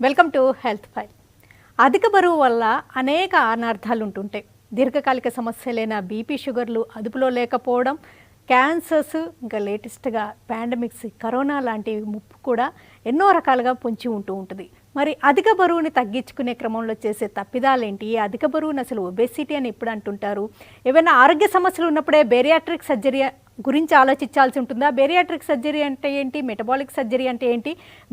Welcome to health file. అధిక బరువు వల్ల అనేక అనర్థాలు ఉంటుంటాయి. దీర్ఘకాలిక సమస్యలైన బీపీ, షుగర్లు అదుపులో లేకపోవడం, క్యాన్సర్స్, ఇంకా లేటెస్ట్గా పాండమిక్స్, కరోనా లాంటి ముప్పు కూడా ఎన్నో రకాలుగా పొంచి ఉంటుంది. మరి అధిక బరువుని తగ్గించుకునే క్రమంలో చేసే తప్పిదాలేంటి? ఈ అధిక బరువుని అసలు ఒబేసిటీ అని ఎప్పుడు అంటుంటారు? ఏమైనా ఆరోగ్య సమస్యలు ఉన్నప్పుడే బేరియాట్రిక్ సర్జరీ గురించి ఆలోచించాల్సి ఉంటుందా? బేరియాట్రిక్ సర్జరీ అంటే ఏంటి? మెటబాలిక్ సర్జరీ అంటే ఏంటి?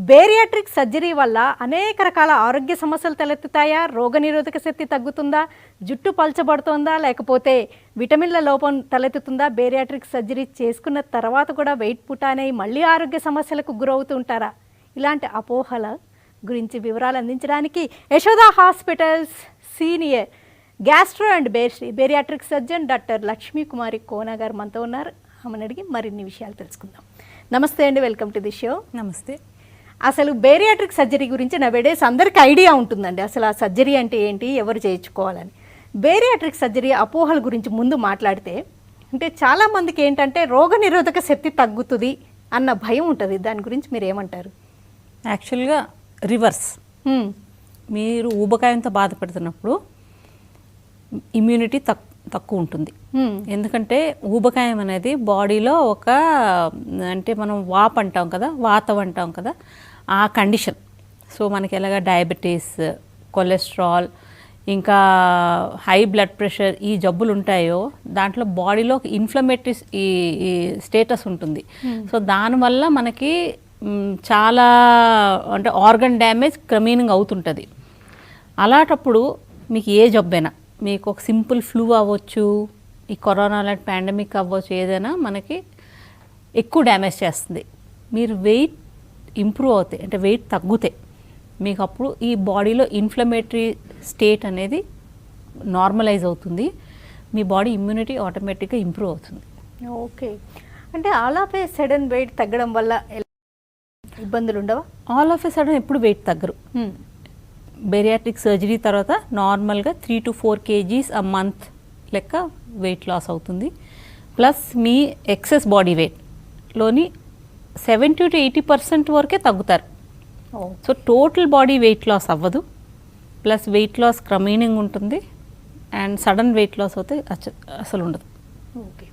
బేరియాట్రిక్ సర్జరీ వల్ల అనేక రకాల ఆరోగ్య సమస్యలు తలెత్తుతాయా? రోగనిరోధక శక్తి తగ్గుతుందా? జుట్టు పల్చబడుతుందా? లేకపోతే విటమిన్ల లోపం తలెత్తుతుందా? బేరియాట్రిక్ సర్జరీ చేసుకున్న తర్వాత కూడా వెయిట్ పుటానే మళ్ళీ ఆరోగ్య సమస్యలకు గురవుతుంటారా? ఇలాంటి అపోహల గురించి వివరాలు అందించడానికి Yashoda hospitals senior gastro and bariatric surgeon doctor Lakshmi Kumari Kona garu మనతో ఉన్నారు. ఆమెను అడిగి మరిన్ని విషయాలు తెలుసుకుందాం. నమస్తే అండి, వెల్కమ్ టు ది షో. నమస్తే. అసలు బేరియాట్రిక్ సర్జరీ గురించి నవేడేస్ అందరికీ ఐడియా ఉంటుందండి. అసలు ఆ సర్జరీ అంటే ఏంటి, ఎవరు చేయించుకోవాలని. బేరియాట్రిక్ సర్జరీ అపోహల గురించి ముందు మాట్లాడితే, అంటే చాలామందికి ఏంటంటే రోగనిరోధక శక్తి తగ్గుతుంది అన్న భయం ఉంటుంది. దాని గురించి మీరు ఏమంటారు? యాక్చువల్గా రివర్స్. మీరు ఊబకాయంతో బాధపడుతున్నప్పుడు ఇమ్యూనిటీ తక్కువ ఉంటుంది. ఎందుకంటే ఊబకాయం అనేది బాడీలో ఒక, అంటే మనం వాప్ అంటాం కదా, వాతం అంటాం కదా, ఆ కండిషన్. సో మనకి ఎలాగ డయాబెటీస్, కొలెస్ట్రాల్, ఇంకా హై బ్లడ్ ప్రెషర్, ఈ జబ్బులు ఉంటాయో దాంట్లో బాడీలో ఇన్ఫ్లమేటరీ ఈ స్టేటస్ ఉంటుంది. సో దానివల్ల మనకి చాలా అంటే ఆర్గన్ డ్యామేజ్ క్రమేణంగా అవుతుంటుంది. అలాంటప్పుడు మీకు ఏ జబ్బైనా, మీకు ఒక సింపుల్ ఫ్లూ అవ్వచ్చు, ఈ కరోనా లాంటి పాండమిక్ అవ్వచ్చు, ఏదైనా మనకి ఎక్కువ డ్యామేజ్ చేస్తుంది. మీరు వెయిట్ ఇంప్రూవ్ అవుతాయి, అంటే వెయిట్ తగ్గుతాయి, మీకు అప్పుడు ఈ బాడీలో ఇన్ఫ్లమేటరీ స్టేట్ అనేది నార్మలైజ్ అవుతుంది. మీ బాడీ ఇమ్యూనిటీ ఆటోమేటిక్గా ఇంప్రూవ్ అవుతుంది. ఓకే, అంటే all of a sudden weight తగ్గడం వల్ల ఇబ్బందులు ఉండవా? ఆల్ ఆఫ్ ఏ సడన్ ఎప్పుడు వెయిట్ తగ్గరు. బేరియాట్రిక్ సర్జరీ తర్వాత నార్మల్గా 3 to 4 kgs a month లెక్క వెయిట్ లాస్ అవుతుంది. ప్లస్ మీ ఎక్సెస్ బాడీ వెయిట్లోని 70 to 80% వరకే తగ్గుతారు. So total body weight loss అవ్వదు. ప్లస్ వెయిట్ లాస్ క్రమేణంగా ఉంటుంది. అండ్ సడన్ వెయిట్ లాస్ అయితే అసలు ఉండదు. ఓకే,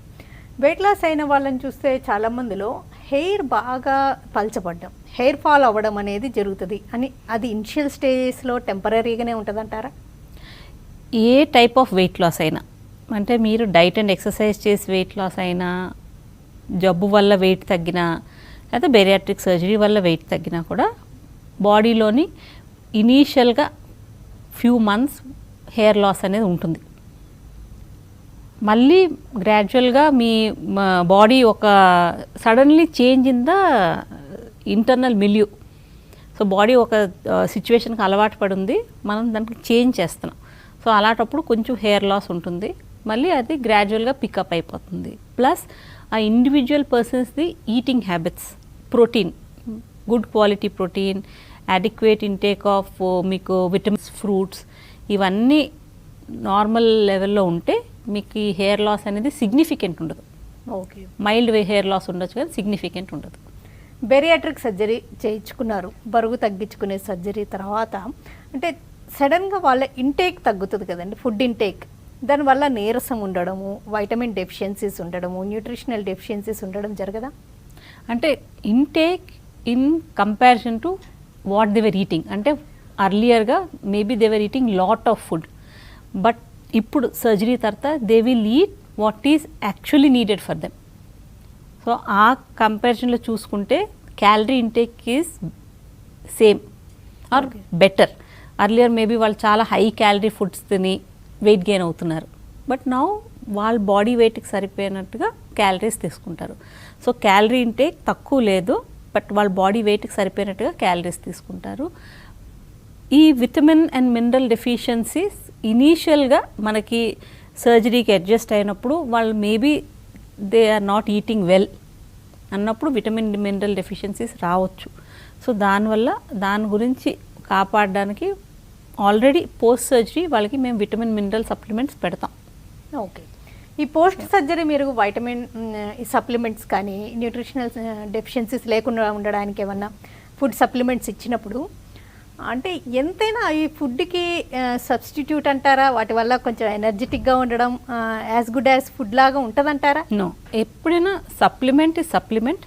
వెయిట్ లాస్ అయిన వాళ్ళని చూస్తే చాలామందిలో హెయిర్ బాగా పల్చబడ్డం, హెయిర్ ఫాల్ అవ్వడం అనేది జరుగుతుంది అని, అది ఇనిషియల్ స్టేజెస్లో టెంపరీగానే ఉంటుంది అంటారా? ఏ టైప్ ఆఫ్ వెయిట్ లాస్ అయినా, అంటే మీరు డైట్ అండ్ ఎక్సర్సైజ్ చేసి వెయిట్ లాస్ అయినా, జబ్బు వల్ల వెయిట్ తగ్గినా, లేదా బేరియాట్రిక్ సర్జరీ వల్ల వెయిట్ తగ్గినా కూడా బాడీలోని ఇనీషియల్గా ఫ్యూ మంత్స్ హెయిర్ లాస్ అనేది ఉంటుంది. మళ్ళీ గ్రాడ్యువల్గా మీ బాడీ ఒక suddenly change in the internal milieu. So body ఒక సిచ్యువేషన్కి అలవాటు పడి ఉంది, మనం దానికి చేంజ్ చేస్తున్నాం. సో అలాంటప్పుడు కొంచెం హెయిర్ లాస్ ఉంటుంది. మళ్ళీ అది గ్రాడ్యువల్గా పికప్ అయిపోతుంది. ప్లస్ ఆ ఇండివిజువల్ పర్సన్స్ది eating habits, protein, good quality protein, adequate intake of మీకు విటమిన్స్, ఫ్రూట్స్, ఇవన్నీ నార్మల్ లెవెల్లో ఉంటే మీకు ఈ హెయిర్ లాస్ అనేది సిగ్నిఫికెంట్ ఉండదు. ఓకే, మైల్డ్ హెయిర్ లాస్ ఉండొచ్చు కానీ సిగ్నిఫికెంట్ ఉండదు. బేరియాట్రిక్ సర్జరీ చేయించుకున్నారు, బరువు తగ్గించుకునే సర్జరీ తర్వాత అంటే సడన్గా వాళ్ళ ఇంటేక్ తగ్గుతుంది కదండి, ఫుడ్ ఇంటేక్. దానివల్ల నీరసం ఉండడము, వైటమిన్ డెఫిషియన్సీస్ ఉండడము, న్యూట్రిషనల్ డెఫిషియన్సీస్ ఉండడం జరగదా? అంటే intake in comparison to what they were eating, అంటే అర్లియర్గా maybe they were eating lot of food, but ఇప్పుడు సర్జరీ తర్వాత they will eat what is actually needed for them. So ఆ కంపారిజన్లో చూసుకుంటే calorie intake is same or better. Earlier maybe వాళ్ళు చాలా high calorie foods తిని వెయిట్ గెయిన్ అవుతున్నారు, but now వాళ్ళ బాడీ వెయిట్కి సరిపోయినట్టుగా క్యాలరీస్ తీసుకుంటారు. సో క్యాలరీ ఇంటేక్ తక్కువ లేదు, బట్ వాళ్ళ బాడీ వెయిట్కి సరిపోయినట్టుగా క్యాలరీస్ తీసుకుంటారు. ఈ విటమిన్ అండ్ మినరల్ డెఫిషియన్సీస్ ఇనీషియల్గా మనకి సర్జరీకి అడ్జస్ట్ అయినప్పుడు వాళ్ళు maybe they are not eating well అన్నప్పుడు విటమిన్ మినరల్ డెఫిషియన్సీస్ రావచ్చు. సో దానివల్ల దాని గురించి కాపాడడానికి ఆల్రెడీ పోస్ట్ సర్జరీ వాళ్ళకి మేము విటమిన్ మినరల్ సప్లిమెంట్స్ పెడతాం. ఓకే, ఈ పోస్ట్ సర్జరీ మీరు వైటమిన్ సప్లిమెంట్స్ కానీ న్యూట్రిషనల్ డెఫిషియన్సీస్ లేకుండా ఉండడానికి ఏమన్నా ఫుడ్ సప్లిమెంట్స్ ఇచ్చినప్పుడు అంటే ఎంతైనా ఈ ఫుడ్కి సబ్స్టిట్యూట్ అంటారా? వాటి వల్ల కొంచెం ఎనర్జెటిక్గా ఉండడం యాజ్ గుడ్ యాజ్ ఫుడ్ లాగా ఉంటుందంటారా? నో, ఎప్పుడైనా supplement is supplement.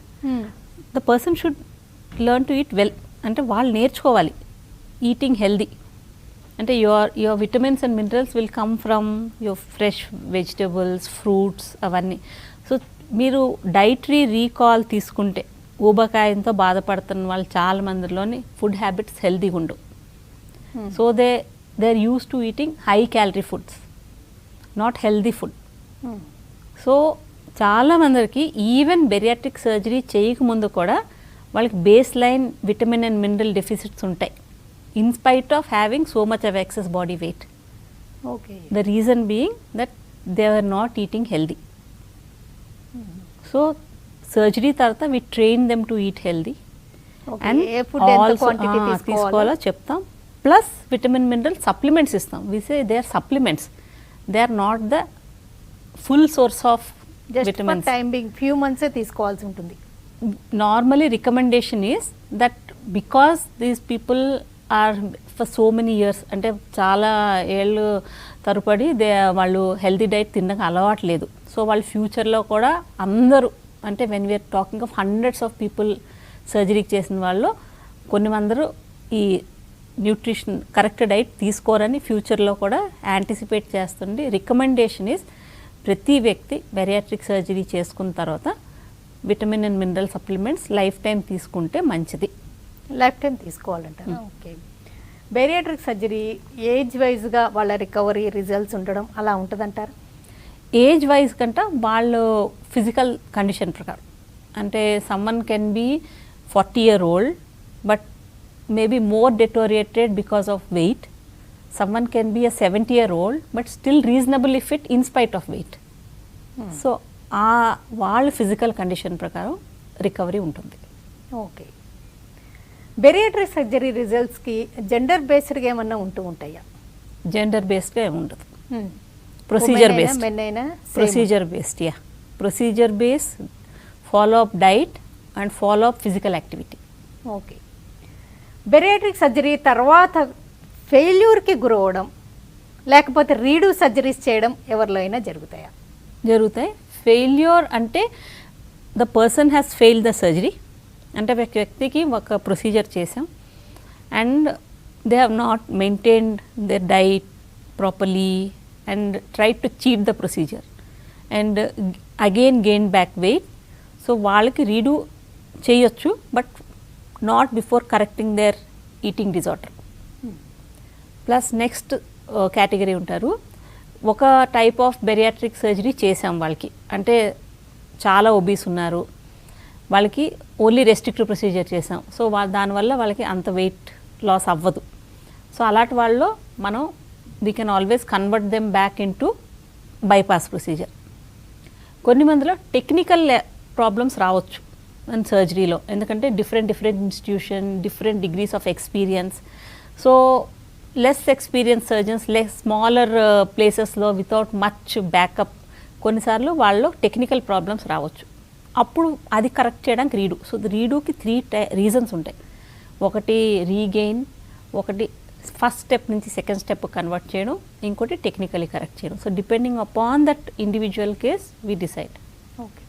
The person should learn to eat well. అంటే వాళ్ళు నేర్చుకోవాలి ఈటింగ్ హెల్దీ. అంటే your vitamins and minerals will come from your fresh vegetables, fruits అవన్నీ. సో మీరు డైటరీ రీకాల్ తీసుకుంటే ఊబకాయంతో బాధపడుతున్న వాళ్ళు చాలా మందిలోని ఫుడ్ హ్యాబిట్స్ హెల్తీగా ఉండవు. So they are use to eating high calorie foods, not healthy food. So చాలా మందికి ఈవెన్ బెరియాట్రిక్ సర్జరీ చేయకముందు కూడా వాళ్ళకి baseline vitamin and mineral deficits ఉంటాయి, in spite of having so much of excess body weight. Okay. The reason being that they are not eating healthy. So surgery తర్వాత we train them to eat healthy and తీసుకోవాలో చెప్తాం. Plus vitamin mineral supplements ఇస్తాం. వి సే they are supplements, they are not the full source of vitamins. Timing few మంత్సే తీసుకోవాల్సి ఉంటుంది. Normally recommendation is that because these people are for so many years, అంటే చాలా ఏళ్ళు తరబడి వాళ్ళు హెల్తీ డైట్ తినడానికి అలవాటు లేదు. సో వాళ్ళు ఫ్యూచర్లో కూడా అందరూ, అంటే when we are talking of hundreds of people సర్జరీకి చేసిన వాళ్ళు కొన్ని మందరు ఈ న్యూట్రిషన్ కరెక్ట్ డైట్ తీసుకోరని ఫ్యూచర్లో కూడా యాంటిసిపేట్ చేస్తుంది. రికమెండేషన్ ఈజ్ ప్రతి వ్యక్తి బెరియాట్రిక్ సర్జరీ చేసుకున్న తర్వాత vitamin and mineral supplements lifetime తీసుకుంటే మంచిది. లైఫ్ టైం తీసుకోవాలంటారా? ఓకే. బెరియాట్రిక్ సర్జరీ ఏజ్ వైజ్గా వాళ్ళ రికవరీ రిజల్ట్స్ ఉండడం అలా ఉంటుందంటారా? ఏజ్ వైజ్ కంటే వాళ్ళు ఫిజికల్ కండిషన్ ప్రకారం. అంటే someone can be 40-year-old but maybe more deteriorated because of weight. Someone can be a 70-year-old but still reasonably fit in spite of weight. So వాళ్ళ physical condition ప్రకారం recovery ఉంటుంది. Okay. Bariatric surgery రిజల్ట్స్కి gender బేస్డ్గా ఏమన్నా ఉంటాయా? Gender బేస్డ్గా ఏమి ఉండదు. Procedure based. Procedure based, yeah. Procedure base, follow up diet and follow up physical activity. Okay. Bariatric surgery తర్వాత ఫెయిల్యూర్కి గురవడం లేకపోతే రీడూ సర్జరీస్ చేయడం ఎవరిలో అయినా జరుగుతాయా? జరుగుతాయి. ఫెయిల్యూర్ అంటే the person has fail the surgery. అంటే ఒక వ్యక్తికి ఒక ప్రొసీజర్ చేసాం and they have not maintained their diet properly and tried to cheat the procedure and again gained back weight. So వాళ్ళకి రీడూ చేయొచ్చు, but not before correcting their eating disorder. Plus next category ఉంటారు, ఒక type of bariatric surgery చేసాం వాళ్ళకి, అంటే చాలా obese ఉన్నారు, వాళ్ళకి ఓన్లీ రెస్ట్రిక్టివ్ ప్రొసీజర్ చేసాం. సో దానివల్ల వాళ్ళకి అంత వెయిట్ లాస్ అవ్వదు. సో అలాంటి వాళ్ళలో మనం we can always convert them back in to bypass procedure. కొన్ని మందిలో టెక్నికల్ ప్రాబ్లమ్స్ రావచ్చు అండ్ సర్జరీలో, ఎందుకంటే different institution, different degrees of experience. So less experience surgeons, smaller ప్లేసెస్లో వితౌట్ మచ్ బ్యాకప్ కొన్నిసార్లు వాళ్ళలో టెక్నికల్ ప్రాబ్లమ్స్ రావచ్చు. అప్పుడు అది కరెక్ట్ చేయడానికి రీడూ. సో రీడూకి 3 రీజన్స్ ఉంటాయి. ఒకటి రీగెయిన్, ఒకటి ఫస్ట్ స్టెప్ నుంచి సెకండ్ స్టెప్ కన్వర్ట్ చేయడం, ఇంకోటి టెక్నికలీ కరెక్ట్ చేయడం. So depending upon that individual case we decide. Okay.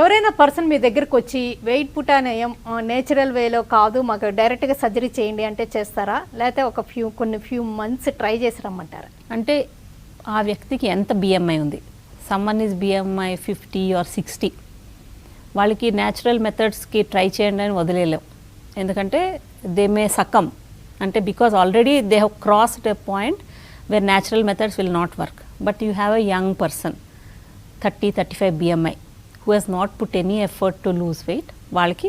ఎవరైనా పర్సన్ మీ దగ్గరకు వచ్చి వెయిట్ పుటానయం నేచురల్ వేలో కాదు, మాకు డైరెక్ట్గా సర్జరీ చేయండి అంటే చేస్తారా, లేకపోతే కొన్ని ఫ్యూ మంత్స్ ట్రై చేసి రమ్మంటారా? అంటే ఆ వ్యక్తికి ఎంత బిఎంఐ ఉంది. సమ్మన్ ఈజ్ బిఎంఐ 50 or 60, వాళ్ళకి న్యాచురల్ మెథడ్స్కి ట్రై చేయండి అని వదిలేలేం, ఎందుకంటే దే మే సకమ్. అంటే because already they have crossed a point where natural methods will not work. But you have a young person 30-35 BMI who has not put any effort to lose weight, వాళ్ళకి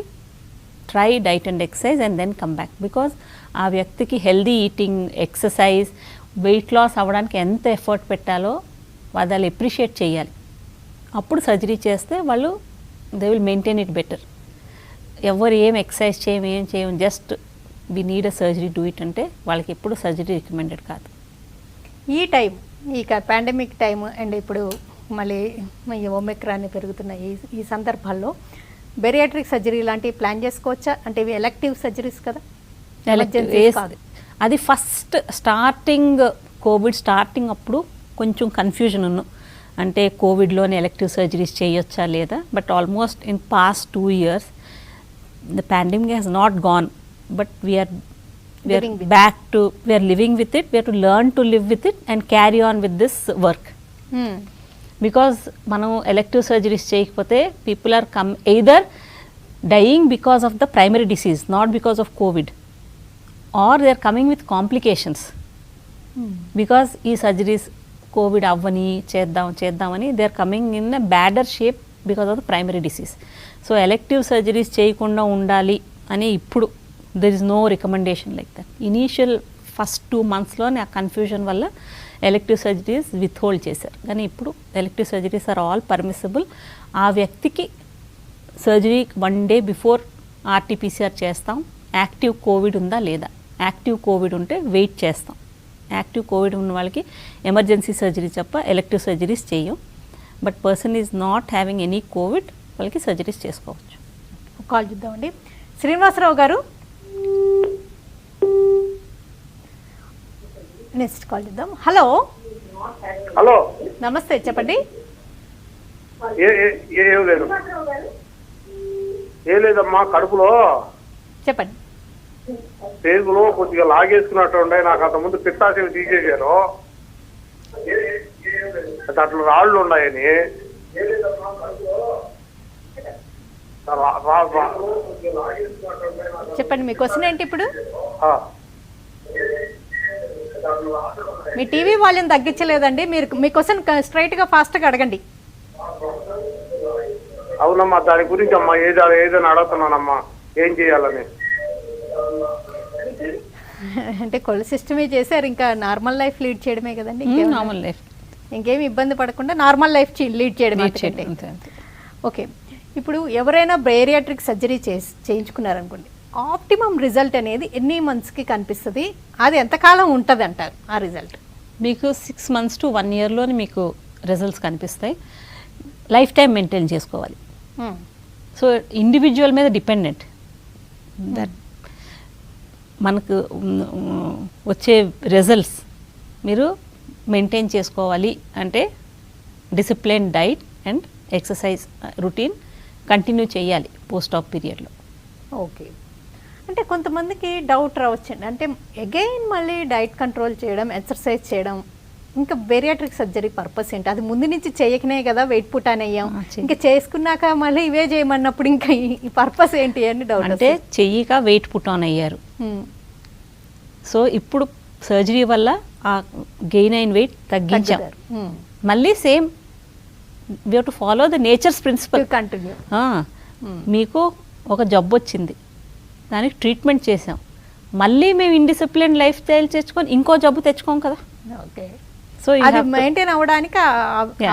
try diet and exercise and then come back. Because ఆ వ్యక్తికి healthy eating, exercise, weight loss అవ్వడానికి ఎంత effort పెట్టాలో వాళ్ళు appreciate చేయాలి. అప్పుడు surgery చేస్తే వాళ్ళు they will maintain it better. ఎవరు ఏం ఎక్సర్సైజ్ ఏం చేయం, just we need a surgery do it అంటే వాళ్ళకి ఎప్పుడు సర్జరీ రికమెండెడ్ కాదు. ఈ టైం, ఇక పాండమిక్ టైం అండ్ ఇప్పుడు మళ్ళీ ఒమిక్రాన్ పెరుగుతున్న ఈ సందర్భాల్లో బెరియాట్రిక్ సర్జరీ లాంటివి ప్లాన్ చేసుకోవచ్చా? అంటే ఇవి ఎలెక్టివ్ సర్జరీస్ కదా. Emergencies కాదు. అది ఫస్ట్ స్టార్టింగ్ కోవిడ్ స్టార్టింగ్ అప్పుడు కొంచెం కన్ఫ్యూజన్ ఉన్నాం, అంటే కోవిడ్లోనే ఎలెక్టివ్ సర్జరీస్ చేయొచ్చా లేదా. But almost in past 2 years the pandemic has not gone, but we're back to we're living with it. We're to learn to live with it and carry on with this work. Because మనం elective surgeries చేయకపోతే people are either dying because of the primary disease, not because of COVID, or they are coming with complications. Because ఈ surgeries COVID అవ్వని చేద్దామని they are coming in a badder shape because of the primary disease. So elective surgeries చేయకుండా ఉండాలి అని ఇప్పుడు there is no recommendation like that. Initial first 2 monthsలోనే ఆ confusion వల్ల ఎలెక్టివ్ సర్జరీస్ విత్ హోల్డ్ చేశారు. కానీ ఇప్పుడు elective surgeries are all permissible. ఆ వ్యక్తికి సర్జరీ 1 day బిఫోర్ RT-PCR చేస్తాం. యాక్టివ్ కోవిడ్ ఉందా లేదా, యాక్టివ్ కోవిడ్ ఉంటే వెయిట్ చేస్తాం. యాక్టివ్ కోవిడ్ ఉన్న వాళ్ళకి ఎమర్జెన్సీ సర్జరీ తప్ప ఎలెక్టివ్ సర్జరీస్ చేయం. But person is not having any Covid, వాళ్ళకి సర్జరీస్ చేసుకోవచ్చు. కాల్ చూద్దామండి. శ్రీనివాసరావు గారు, నెక్స్ట్ కాల్ చూద్దాం. హలో హలో, నమస్తే, చెప్పండి. ఏం లేదమ్మా, కడుపులో చెప్పండి. పేగులో కొద్దిగా లాగేసుకున్నట్టు ఉండే. నాకు అంతకుముందు పిత్తాశయం తీసేసాను, అట్లా రాళ్ళు ఉన్నాయని. చెప్పండి, మీ క్వశ్చన్ ఏంటి ఇప్పుడు? మీ టీవీ వాల్యూమ్ తగ్గించలేదండి. మీరు మీ క్వశ్చన్ స్ట్రైట్గా ఫాస్ట్గా అడగండి. అవునమ్మా, దాని గురించి అమ్మా ఏదైనా అడుగుతున్నానమ్మా, ఏం చేయాలని. అంటే కొల్ల సిస్టమే చేశారు, ఇంకా నార్మల్ లైఫ్ లీడ్ చేయడమే కదండి. నార్మల్ లైఫ్, ఇంకేమి ఇబ్బంది పడకుండా నార్మల్ లైఫ్ లీడ్ చేయడమే. ఓకే, ఇప్పుడు ఎవరైనా బేరియాట్రిక్ సర్జరీ చేయించుకున్నారనుకోండి, ఆప్టిమమ్ రిజల్ట్ అనేది ఎన్ని మంత్స్కి కనిపిస్తుంది, అది ఎంతకాలం ఉంటుంది అంటారు ఆ రిజల్ట్? మీకు 6 months to 1 yearలోనే మీకు రిజల్ట్స్ కనిపిస్తాయి. లైఫ్ టైం మెయింటైన్ చేసుకోవాలి. సో ఇండివిజువల్ మీద డిపెండెంట్. దట్ మనకు వచ్చే రిజల్ట్స్ మీరు మెయింటైన్ చేసుకోవాలి అంటే discipline diet and exercise routine continue చేయాలి పోస్ట్-ఆప్ పీరియడ్లో. ఓకే, అంటే కొంతమందికి డౌట్ రావచ్చండి, అంటే అగైన్ మళ్ళీ డైట్ కంట్రోల్ చేయడం, ఎక్సర్సైజ్ చేయడం, ఇంకా బేరియాట్రిక్ సర్జరీ పర్పస్ ఏంటి? అది ముందు నుంచి చేయకనే కదా వెయిట్ పుట్ అని అయ్యాం, ఇంకా చేసుకున్నాక మళ్ళీ ఇవే చేయమన్నప్పుడు ఇంకా ఈ పర్పస్ ఏంటి అని డౌట్. అంటే చెయ్యిక వెయిట్ పుట్ ఆన్ అయ్యారు, సో ఇప్పుడు సర్జరీ వల్ల ఆ గెయిన్ అయిన వెయిట్ తగ్గించాం. మళ్ళీ same we have to follow the nature's principle. Continue. మీకు ఒక జబ్బు వచ్చింది, దానికి ట్రీట్మెంట్ చేసాం, మళ్ళీ మేము ఇండిసిప్లిన్ లైఫ్ స్టైల్ తెచ్చుకొని ఇంకో జబ్బు తెచ్చుకోం కదా. ఓకే, సో అది మెయింటైన్ అవ్వడానికి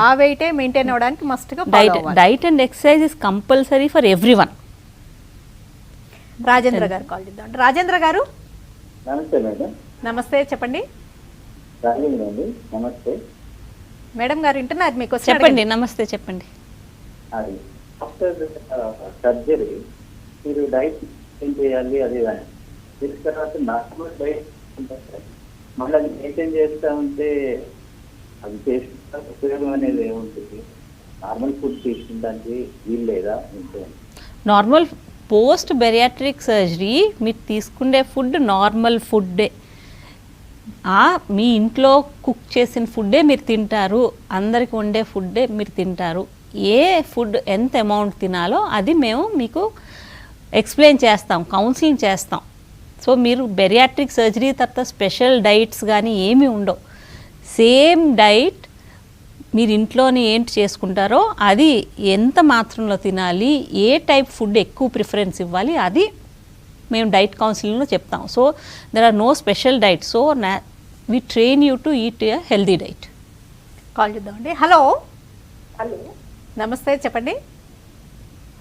ఆ వెయిటే మెయింటైన్ అవ్వడానికి మస్ట్గా diet and exercise is compulsory for everyone. Rajendra garu call చేద్దాం. రాజేంద్ర గారు నమస్తే మేడం. నమస్తే, చెప్పండి. నమస్తే మేడం గారు, వింటున్నారు మీకు? చెప్పండి. నమస్తే, చెప్పండి. అది ఆఫ్టర్ సర్జరీ మీరు డైట్ మెయింటైన్ చేయాలి, అది దీని తర్వాత నార్మల్ డైట్ మళ్ళీ అది మెయింటైన్ చేస్తా ఉంటే అది చేసిన ఉపయోగం అనేది ఏముంటుంది? నార్మల్ ఫుడ్ తీసుకుంటానికి వీలు లేదా? నార్మల్ పోస్ట్ బెరియాట్రిక్ సర్జరీ మీరు తీసుకునే ఫుడ్ నార్మల్ ఫుడ్డే, మీ ఇంట్లో కుక్ చేసిన ఫుడ్డే మీరు తింటారు, అందరికి వండే ఫుడ్డే మీరు తింటారు. ఏ ఫుడ్ ఎంత అమౌంట్ తినాలో అది మేము మీకు ఎక్స్ప్లెయిన్ చేస్తాం, కౌన్సిలింగ్ చేస్తాం. సో మీరు బెరియాట్రిక్ సర్జరీ తర్వాత స్పెషల్ డైట్స్ కానీ ఏమీ ఉండవు. సేమ్ డైట్ మీరు ఇంట్లోనే ఏంటి చేసుకుంటారో అది ఎంత మాత్రంలో తినాలి, ఏ టైప్ ఫుడ్ ఎక్కువ ప్రిఫరెన్స్ ఇవ్వాలి, అది మేము డైట్ కౌన్సిలింగ్లో చెప్తాం. So there are no special diet. So we train you to eat a healthy diet. Call చేద్దామండి. హలో హలో, నమస్తే, చెప్పండి.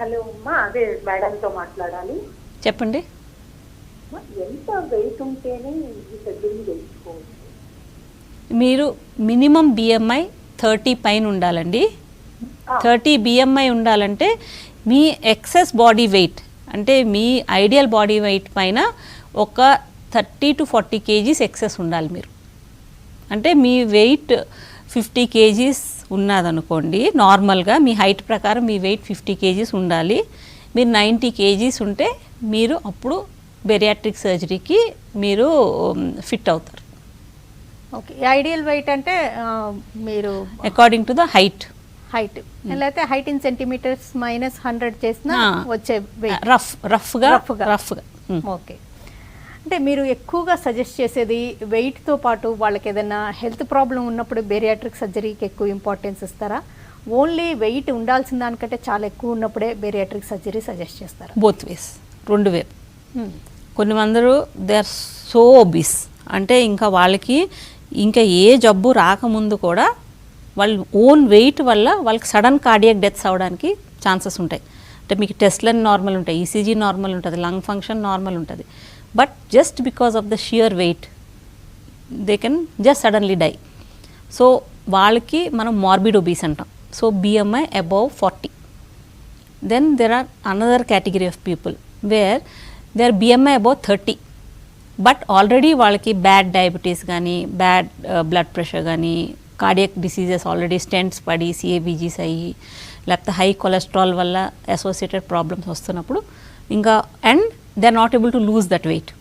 హలో అమ్మా, అదే మేడంతో మాట్లాడాలి. చెప్పండి. ఎంత వెయిట్ ఉంటేనే ఈ సర్జరీ చేయించుకోవచ్చు? మీరు మినిమం BMI 30 పైన ఉండాలండి. 30 BMI ఉండాలంటే మీ ఎక్సెస్ బాడీ వెయిట్ అంటే మీ ఐడియల్ బాడీ వెయిట్ పైన ఒక 30 to 40 kgs ఎక్సెస్ ఉండాలి మీరు. అంటే మీ వెయిట్ 50 kgs ఉన్నదనుకోండి, నార్మల్గా మీ హైట్ ప్రకారం మీ వెయిట్ 50 kgs ఉండాలి. మీరు 90 kgs ఉంటే మీరు అప్పుడు బెరియాట్రిక్ సర్జరీకి మీరు ఫిట్ అవుతారు. ఓకే, ఐడియల్ వెయిట్ అంటే మీరు అకార్డింగ్ టు ద హైట్ లేకపోతే హైట్ ఇన్ సెంటీమీటర్స్ -100 చేసినా వచ్చే వెయిట్ రఫ్గా. ఓకే, అంటే మీరు ఎక్కువగా సజెస్ట్ చేసేది వెయిట్తో పాటు వాళ్ళకి ఏదైనా హెల్త్ ప్రాబ్లం ఉన్నప్పుడు బేరియాట్రిక్ సర్జరీకి ఎక్కువ ఇంపార్టెన్స్ ఇస్తారా? ఓన్లీ వెయిట్ ఉండాల్సిన దానికంటే చాలా ఎక్కువ ఉన్నప్పుడే బేరియాట్రిక్ సర్జరీ సజెస్ట్ చేస్తారా? బోత్ వేస్, రెండు వైపు. కొన్ని మందరు దే ఆర్ సో ఒబీస్, అంటే ఇంకా వాళ్ళకి ఇంకా ఏ జబ్బు రాకముందు కూడా వాళ్ళు ఓన్ వెయిట్ వల్ల వాళ్ళకి సడన్ కార్డియాక్ డెత్స్ అవడానికి ఛాన్సెస్ ఉంటాయి. అంటే మీకు టెస్ట్లన్నీ నార్మల్ ఉంటాయి, ఈసీజీ నార్మల్ ఉంటుంది, లంగ్ ఫంక్షన్ నార్మల్ ఉంటుంది, but just because of the sheer weight they can just suddenly die. So వాళ్ళకి మనం మార్బిడ్ ఒబీస్ అంటాం. So BMI above 40. Then there are another category of people where their BMI above 30, but already వాళ్ళకి bad diabetes కానీ, bad blood pressure కానీ, cardiac diseases already stents పడి CABGs అయ్యి, లేకపోతే high cholesterol వల్ల అసోసియేటెడ్ ప్రాబ్లమ్స్ వస్తున్నప్పుడు ఇంకా and they are not able to lose that weight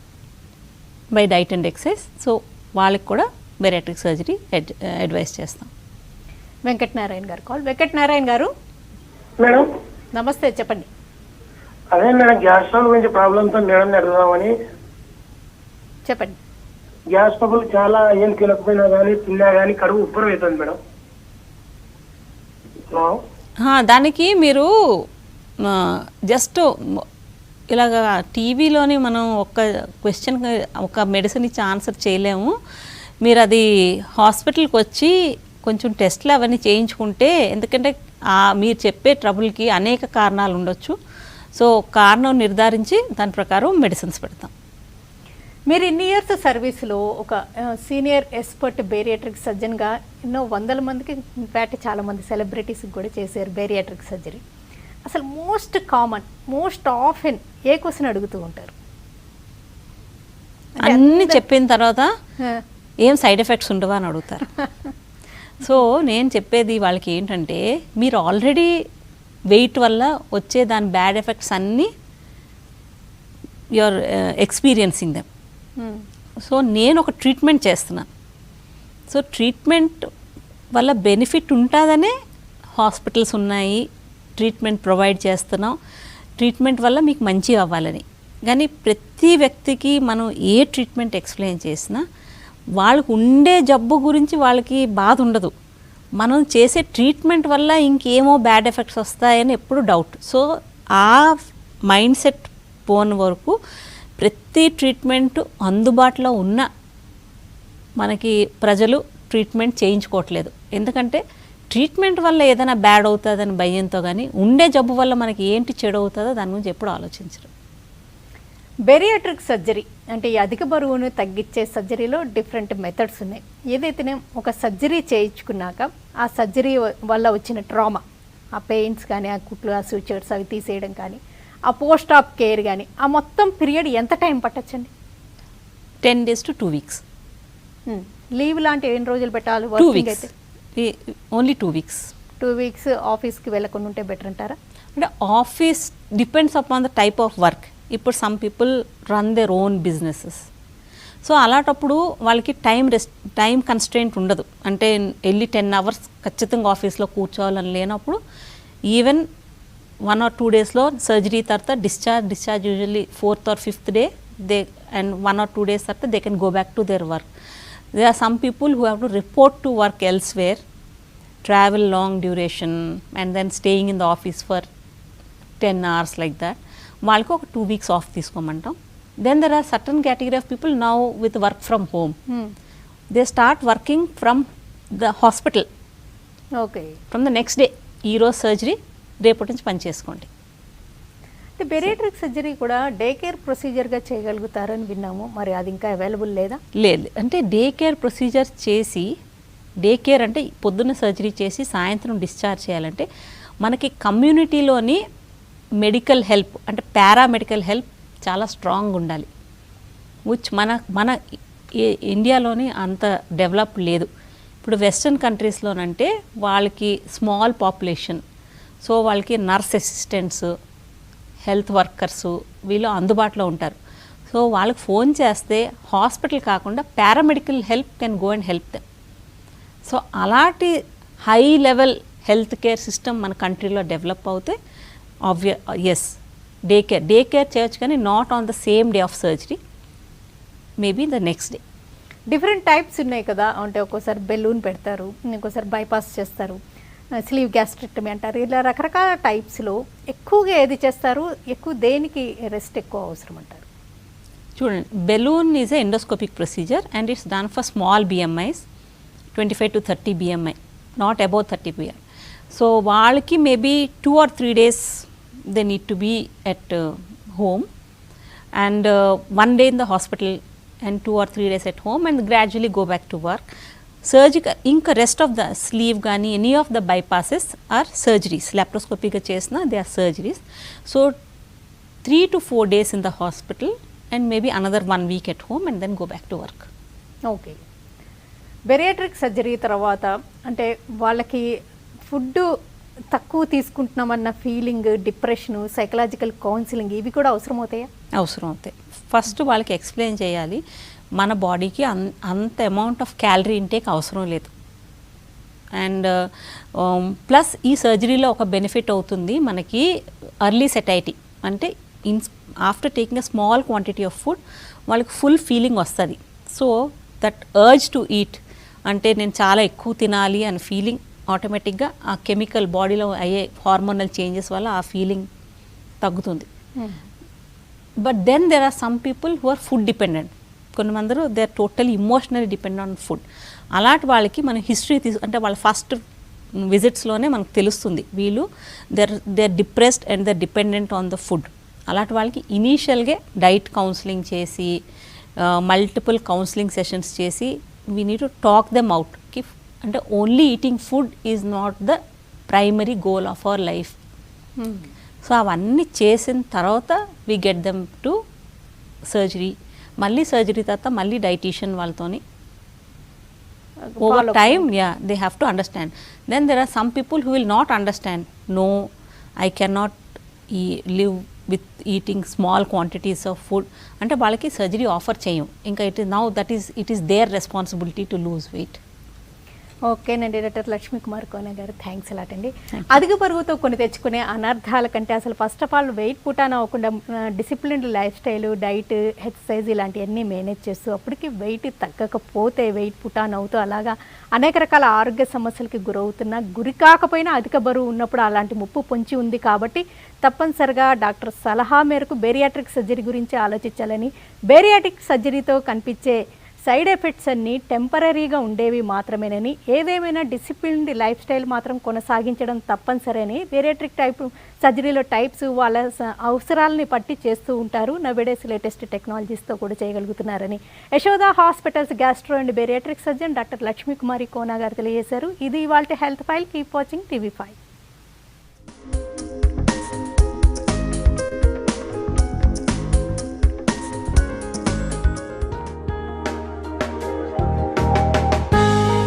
by diet and exercise. So వాళ్ళకి కూడా బెరియాట్రిక్ సర్జరీ అడ్వైస్ చేస్తాం. వెంకటనారాయణ గారు కాల్. వెంకటనారాయణ గారు మేడం నమస్తే, చెప్పండి. అదే మేడం, గ్యాస్ ట్రబుల్ గురించి ప్రాబ్లంతో మేడం అడుగుదామని. చెప్పండి. గ్యాస్ ట్రబుల్ చాలా ఏం తినకపోయినా కానీ తిన్నా కానీ కడుపు ఉబ్బరం అవుతుంది మేడం. దానికి మీరు జస్ట్ ఇలాగా టీవీలోని మనం ఒక క్వశ్చన్ ఒక మెడిసిన్ ఇచ్చి ఆన్సర్ చేయలేము. మీరు అది హాస్పిటల్కి వచ్చి కొంచెం టెస్ట్లు అవన్నీ చేయించుకుంటే, ఎందుకంటే మీరు చెప్పే ట్రబుల్కి అనేక కారణాలు ఉండొచ్చు. సో కారణం నిర్ధారించి దాని ప్రకారం మెడిసిన్స్ పెడతాం. మీరు ఇన్ని ఇయర్స్ సర్వీస్లో ఒక సీనియర్ ఎక్స్పర్ట్ బేరియాట్రిక్ సర్జన్గా ఎన్నో వందల మందికి, ఇన్ఫ్యాక్ట్ చాలామంది సెలబ్రిటీస్కి కూడా చేశారు బేరియాట్రిక్ సర్జరీ. అసలు మోస్ట్ కామన్, మోస్ట్ ఆఫెన్ ఏ క్వశ్చన్ అడుగుతూ ఉంటారు? అన్నీ చెప్పిన తర్వాత ఏం సైడ్ ఎఫెక్ట్స్ ఉండవా అని అడుగుతారు. సో నేను చెప్పేది వాళ్ళకి ఏంటంటే, మీరు ఆల్రెడీ వెయిట్ వల్ల వచ్చే దాని బ్యాడ్ ఎఫెక్ట్స్ అన్నీ యూఆర్ ఎక్స్పీరియన్సింగ్ దెమ్. సో నేను ఒక ట్రీట్మెంట్ చేస్తున్నాను. సో ట్రీట్మెంట్ వల్ల బెనిఫిట్ ఉంటుందనే హాస్పిటల్స్ ఉన్నాయి, ట్రీట్మెంట్ ప్రొవైడ్ చేస్తున్నాం, ట్రీట్మెంట్ వల్ల మీకు మంచి అవ్వాలని. కానీ ప్రతి వ్యక్తికి మనం ఏ ట్రీట్మెంట్ ఎక్స్ప్లెయిన్ చేసినా వాళ్ళకు ఉండే జబ్బు గురించి వాళ్ళకి బాధ ఉండదు. మనం చేసే ట్రీట్మెంట్ వల్ల ఇంకేమో బ్యాడ్ ఎఫెక్ట్స్ వస్తాయని ఎప్పుడు డౌట్. సో ఆ మైండ్ సెట్ పోని వరకు ప్రతి ట్రీట్మెంట్ అందుబాటులో ఉన్న మనకి ప్రజలు ట్రీట్మెంట్ చేయించుకోవట్లేదు. ఎందుకంటే ట్రీట్మెంట్ వల్ల ఏదైనా బ్యాడ్ అవుతుందని భయంతో, కానీ ఉండే జబ్బు వల్ల మనకి ఏంటి చెడు అవుతుందో దాని గురించి ఎప్పుడు ఆలోచించరు. బేరియాట్రిక్ సర్జరీ అంటే ఈ అధిక బరువును తగ్గించే సర్జరీలో డిఫరెంట్ మెథడ్స్ ఉన్నాయి. ఏదైతేనే ఒక సర్జరీ చేయించుకున్నాక ఆ సర్జరీ వల్ల వచ్చిన ట్రామా, ఆ పెయిన్స్ కానీ, ఆ కుట్లు, ఆ సూచర్స్ అవి తీసేయడం కానీ, ఆ పోస్ట్ ఆప్ కేర్ కానీ, ఆ మొత్తం పీరియడ్ ఎంత టైం పట్టచ్చండి? 10 days to 2 weeks. లీవ్ లాంటి ఎన్ని రోజులు పెట్టాలి? 2 weeks. Only 2 weeks. 2 weeks ఆఫీస్కి వెళ్ళకుండా ఉంటే బెటర్ అంటారా? అంటే office depends upon the type of work. ఇప్పుడు some people run their own businesses. So అలాంటప్పుడు వాళ్ళకి టైం కన్స్ట్రెయింట్ ఉండదు. అంటే వెళ్ళి 10 hours ఖచ్చితంగా ఆఫీస్లో కూర్చోవాలని లేనప్పుడు ఈవెన్ 1 or 2 daysలో సర్జరీ తర్వాత discharge usually 4th or 5th day they and 1 or 2 days తర్వాత they can go back to their work. There are some people who have to report to work elsewhere, travel long duration and then staying in the office for 10 hours like that. వాళ్ళకి ఒక 2 weeks off తీసుకోమంటాం. Then there are certain category of people now with work from home. They start working from the hospital. Okay, from the next day. ఈరోజు surgery, రేపటి నుంచి పని చేసుకోండి. అంటే bariatric surgery కూడా డే కేర్ ప్రొసీజర్గా చేయగలుగుతారని విన్నాము. మరి అది ఇంకా అవైలబుల్ లేదా? లేదు, అంటే డే కేర్ ప్రొసీజర్ చేసి, డే కేర్ అంటే పొద్దున్న సర్జరీ చేసి సాయంత్రం డిశ్చార్జ్ చేయాలంటే మనకి కమ్యూనిటీలోని మెడికల్ హెల్ప్ అంటే పారామెడికల్ హెల్ప్ చాలా స్ట్రాంగ్ ఉండాలి. విచ్ మన ఇండియాలోని అంత డెవలప్ లేదు. ఇప్పుడు వెస్ట్రన్ కంట్రీస్లోనంటే వాళ్ళకి స్మాల్ పాపులేషన్, సో వాళ్ళకి నర్స్ అసిస్టెంట్స్, హెల్త్ వర్కర్సు వీళ్ళు అందుబాటులో ఉంటారు. సో వాళ్ళకి ఫోన్ చేస్తే హాస్పిటల్ కాకుండా paramedical help can go and help them. So అలాంటి high level health care system మన కంట్రీలో డెవలప్ అవుతే ఎస్ డే కేర్ చేయొచ్చు, కానీ not on the same day of surgery, maybe the next day. Different types ఉన్నాయి కదా, అంటే ఒక్కోసారి బెలూన్ పెడతారు, ఇంకోసారి బైపాస్ చేస్తారు, స్లీవ్ గ్యాస్ట్రెక్టమీ అంటారు. ఇలా రకరకాల టైప్స్లో ఎక్కువగా ఏది చేస్తారు, ఎక్కువ దేనికి రెస్ట్ ఎక్కువ అవసరం అంటారు? చూడండి, balloon is a endoscopic procedure and it's done for small BMIs 25 to 30 BMI, not above 30 BMI. So వాళ్ళకి maybe 2 or 3 days they need to be at home and 1 day in the hospital and 2 or 3 days at home and gradually go back to work. Surgical ఇంకా rest of the sleeve కానీ any of the bypasses or surgeries, లాప్రోస్కోపీగా చేసిన they are surgeries. So 3 to 4 days in the hospital and maybe another 1 week at home and then go back to work. Okay. Bariatric surgery తర్వాత అంటే వాళ్ళకి food తక్కువ తీసుకుంటున్నామన్న feeling, depression, psychological counselling ఇవి కూడా అవసరం అవుతాయా? అవసరం అవుతాయి. ఫస్ట్ వాళ్ళకి ఎక్స్ప్లెయిన్ చేయాలి, మన బాడీకి అంత అమౌంట్ ఆఫ్ క్యాలరీ ఇంటేక్ అవసరం లేదు. అండ్ ప్లస్ ఈ సర్జరీలో ఒక బెనిఫిట్ అవుతుంది మనకి ఎర్లీ సెటైటీ, అంటే after taking a small quantity of food వాళ్ళకి ఫుల్ ఫీలింగ్ వస్తుంది. So that urge to eat, అంటే నేను చాలా ఎక్కువ తినాలి అనే ఫీలింగ్ ఆటోమేటిక్గా ఆ కెమికల్ బాడీలో అయ్యే హార్మోనల్ చేంజెస్ వల్ల ఆ ఫీలింగ్ తగ్గుతుంది. But then there are some people who are food dependent. కొంతమంది they are totally emotionally dependent on food. అలాంటి వాళ్ళకి మనం హిస్టరీ అంటే వాళ్ళ ఫస్ట్ విజిట్స్లోనే మనకు తెలుస్తుంది వీళ్ళు they are depressed and they are dependent on the food. అలాంటి వాళ్ళకి ఇనీషియల్గా డైట్ కౌన్సిలింగ్ చేసి మల్టిపుల్ కౌన్సిలింగ్ సెషన్స్ చేసి we need to talk them out కి అంటే only eating food is not the primary goal of our life. So అవన్నీ చేసిన తర్వాత we get them to surgery. మళ్ళీ సర్జరీ తర్వాత మళ్ళీ డైటీషియన్ వాళ్ళతోని over time they have to understand. Then there are some people who will not understand, no I can not live with eating small quantities of food, అంటే వాళ్ళకి surgery offer చేయం. ఇంకా it is their responsibility to lose weight. ఓకేనండి, doctor Lakshmi Kumar Kona గారు, thanks allot అండి. అధిక బరువుతో కొని తెచ్చుకునే అనర్థాల కంటే అసలు first of all weight put on అవ్వకుండా disciplined lifestyle, diet, exercise ఇలాంటివన్నీ మేనేజ్ చేస్తూ అప్పటికి వెయిట్ తగ్గకపోతే వెయిట్ పుటాన్ అవుతూ అలాగా అనేక రకాల ఆరోగ్య సమస్యలకి గురవుతున్నా, గురి కాకపోయినా అధిక బరువు ఉన్నప్పుడు అలాంటి ముప్పు పొంచి ఉంది. కాబట్టి తప్పనిసరిగా డాక్టర్ సలహా మేరకు బేరియాట్రిక్ సర్జరీ గురించి ఆలోచించాలని, బేరియాట్రిక్ సర్జరీతో కనిపించే సైడ్ ఎఫెక్ట్స్ అన్నీ టెంపరీగా ఉండేవి మాత్రమేనని, ఏదేమైనా డిసిప్లిన్డ్ లైఫ్ స్టైల్ మాత్రం కొనసాగించడం తప్పనిసరి. బేరియాట్రిక్ టైప్ సర్జరీలో టైప్స్ వాళ్ళ అవసరాలని పట్టి చేస్తూ ఉంటారు. నవేడేస్ లేటెస్ట్ టెక్నాలజీస్తో కూడా చేయగలుగుతున్నారని Yashoda hospitals gastro and bariatric surgeon doctor Lakshmi Kumari Kona garu తెలియజేశారు. ఇది ఇవాల్టి health file. Keep watching TV5.